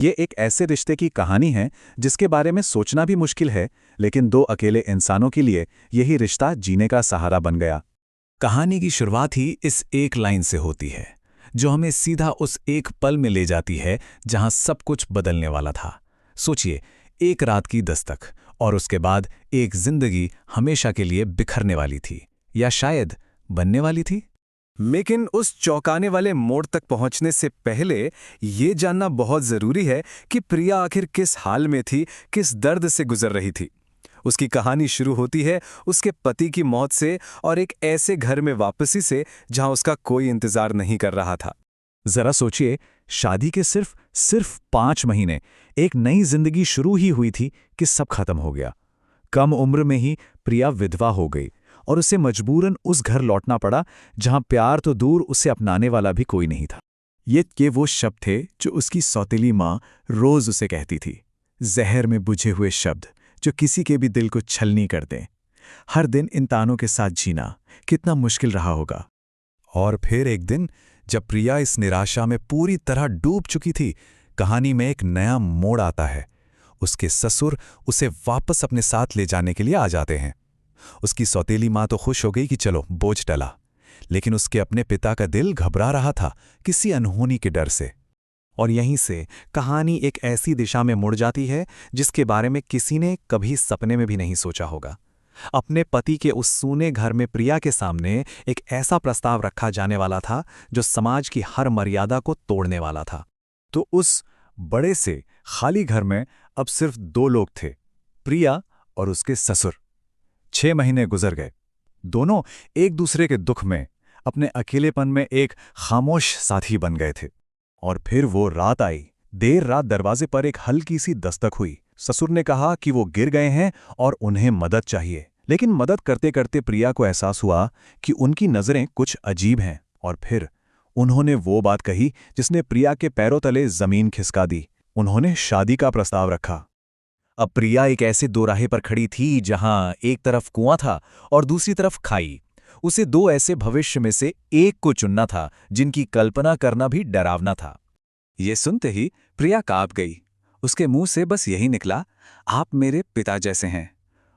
ये एक ऐसे रिश्ते की कहानी है जिसके बारे में सोचना भी मुश्किल है, लेकिन दो अकेले इंसानों के लिए यही रिश्ता जीने का सहारा बन गया। कहानी की शुरुआत ही इस एक लाइन से होती है, जो हमें सीधा उस एक पल में ले जाती है जहां सब कुछ बदलने वाला था। सोचिए, एक रात की दस्तक और उसके बाद एक जिंदगी हमेशा के लिए बिखरने वाली थी, या शायद बनने वाली थी। लेकिन उस चौंकाने वाले मोड़ तक पहुंचने से पहले ये जानना बहुत जरूरी है कि प्रिया आखिर किस हाल में थी, किस दर्द से गुजर रही थी। उसकी कहानी शुरू होती है उसके पति की मौत से और एक ऐसे घर में वापसी से जहां उसका कोई इंतजार नहीं कर रहा था। जरा सोचिए, शादी के सिर्फ 5 महीने, एक नई जिंदगी शुरू ही हुई थी कि सब खत्म हो गया। कम उम्र में ही प्रिया विधवा हो गई और उसे मजबूरन उस घर लौटना पड़ा जहां प्यार तो दूर, उसे अपनाने वाला भी कोई नहीं था। ये वो शब्द थे जो उसकी सौतेली माँ रोज उसे कहती थी, जहर में बुझे हुए शब्द जो किसी के भी दिल को छलनी कर दें। हर दिन इन तानों के साथ जीना कितना मुश्किल रहा होगा। और फिर एक दिन, जब प्रिया इस निराशा में पूरी तरह डूब चुकी थी, कहानी में एक नया मोड़ आता है। उसके ससुर उसे वापस अपने साथ ले जाने के लिए आ जाते हैं। उसकी सौतेली माँ तो खुश हो गई कि चलो बोझ टला, लेकिन उसके अपने पिता का दिल घबरा रहा था किसी अनहोनी के डर से। और यहीं से कहानी एक ऐसी दिशा में मुड़ जाती है जिसके बारे में किसी ने कभी सपने में भी नहीं सोचा होगा। अपने पति के उस सूने घर में प्रिया के सामने एक ऐसा प्रस्ताव रखा जाने वाला था जो समाज की हर मर्यादा को तोड़ने वाला था। तो उस बड़े से खाली घर में अब सिर्फ 2 लोग थे, प्रिया और उसके ससुर। 6 महीने गुजर गए। दोनों एक दूसरे के दुख में, अपने अकेलेपन में एक खामोश साथी बन गए थे। और फिर वो रात आई। देर रात दरवाजे पर एक हल्की सी दस्तक हुई। ससुर ने कहा कि वो गिर गए हैं और उन्हें मदद चाहिए। लेकिन मदद करते करते प्रिया को एहसास हुआ कि उनकी नज़रें कुछ अजीब हैं। और फिर उन्होंने वो बात कही जिसने प्रिया के पैरों तले जमीन खिसका दी। उन्होंने शादी का प्रस्ताव रखा। अब प्रिया एक ऐसे दोराहे पर खड़ी थी जहां एक तरफ कुआं था और दूसरी तरफ खाई। उसे 2 ऐसे भविष्य में से एक को चुनना था जिनकी कल्पना करना भी डरावना था। ये सुनते ही प्रिया कांप गई। उसके मुंह से बस यही निकला, आप मेरे पिता जैसे हैं।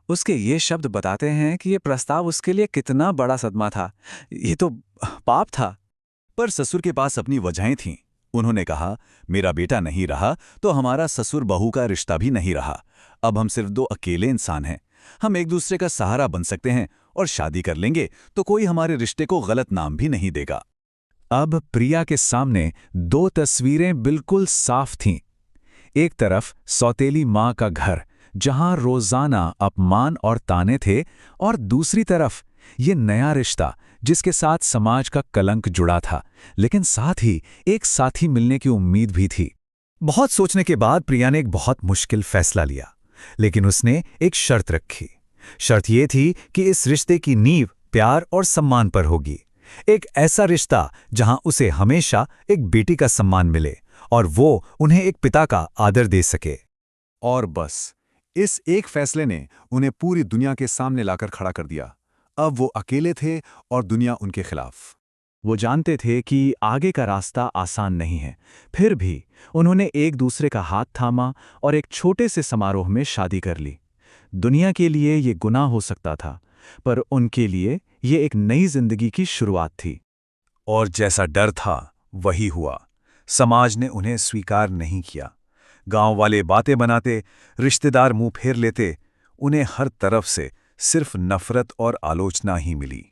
उसके ये शब्द बताते हैं कि ये प्रस्ताव उसके लिए कितना बड़ा सदमा था। ये तो पाप था। पर ससुर के पास अपनी वजहें थीं। उन्होंने कहा, मेरा बेटा नहीं रहा तो हमारा ससुर बहू का रिश्ता भी नहीं रहा। अब हम सिर्फ 2 अकेले इंसान हैं। हम एक दूसरे का सहारा बन सकते हैं और शादी कर लेंगे तो कोई हमारे रिश्ते को गलत नाम भी नहीं देगा। अब प्रिया के सामने 2 तस्वीरें बिल्कुल साफ थीं। एक तरफ सौतेली माँ का घर जहां रोजाना अपमान और ताने थे, और दूसरी तरफ ये नया रिश्ता जिसके साथ समाज का कलंक जुड़ा था, लेकिन साथ ही एक साथी मिलने की उम्मीद भी थी। बहुत सोचने के बाद प्रिया ने एक बहुत मुश्किल फैसला लिया, लेकिन उसने एक शर्त रखी। शर्त यह थी कि इस रिश्ते की नींव प्यार और सम्मान पर होगी। एक ऐसा रिश्ता जहां उसे हमेशा एक बेटी का सम्मान मिले और वो उन्हें एक पिता का आदर दे सके। और बस इस एक फैसले ने उन्हें पूरी दुनिया के सामने लाकर खड़ा कर दिया। अब वो अकेले थे और दुनिया उनके खिलाफ। वो जानते थे कि आगे का रास्ता आसान नहीं है, फिर भी उन्होंने एक दूसरे का हाथ थामा और एक छोटे से समारोह में शादी कर ली। दुनिया के लिए ये गुनाह हो सकता था, पर उनके लिए ये एक नई जिंदगी की शुरुआत थी। और जैसा डर था वही हुआ। समाज ने उन्हें स्वीकार नहीं किया। गांव वाले बातें बनाते, रिश्तेदार मुंह फेर लेते। उन्हें हर तरफ से सिर्फ नफरत और आलोचना ही मिली।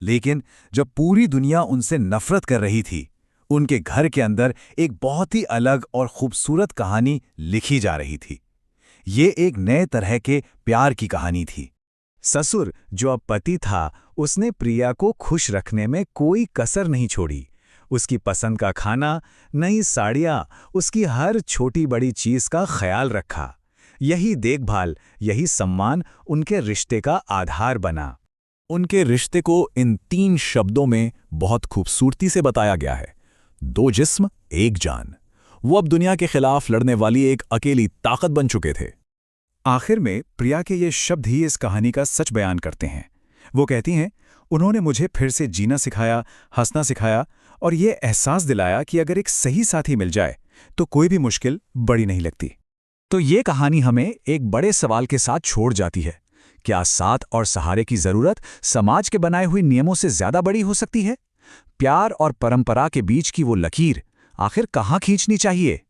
लेकिन जब पूरी दुनिया उनसे नफरत कर रही थी, उनके घर के अंदर एक बहुत ही अलग और खूबसूरत कहानी लिखी जा रही थी। ये एक नए तरह के प्यार की कहानी थी। ससुर, जो अब पति था, उसने प्रिया को खुश रखने में कोई कसर नहीं छोड़ी। उसकी पसंद का खाना, नई साड़ियाँ, उसकी हर छोटी बड़ी चीज का ख्याल रखा। यही देखभाल, यही सम्मान उनके रिश्ते का आधार बना। उनके रिश्ते को इन 3 शब्दों में बहुत खूबसूरती से बताया गया है, 2 जिस्म, 1 जान। वो अब दुनिया के खिलाफ लड़ने वाली एक अकेली ताकत बन चुके थे। आखिर में प्रिया के ये शब्द ही इस कहानी का सच बयान करते हैं। वो कहती हैं, उन्होंने मुझे फिर से जीना सिखाया, हंसना सिखाया और ये एहसास दिलाया कि अगर एक सही साथी मिल जाए तो कोई भी मुश्किल बड़ी नहीं लगती। तो ये कहानी हमें एक बड़े सवाल के साथ छोड़ जाती है। क्या साथ और सहारे की जरूरत समाज के बनाए हुए नियमों से ज्यादा बड़ी हो सकती है? प्यार और परंपरा के बीच की वो लकीर आखिर कहाँ खींचनी चाहिए?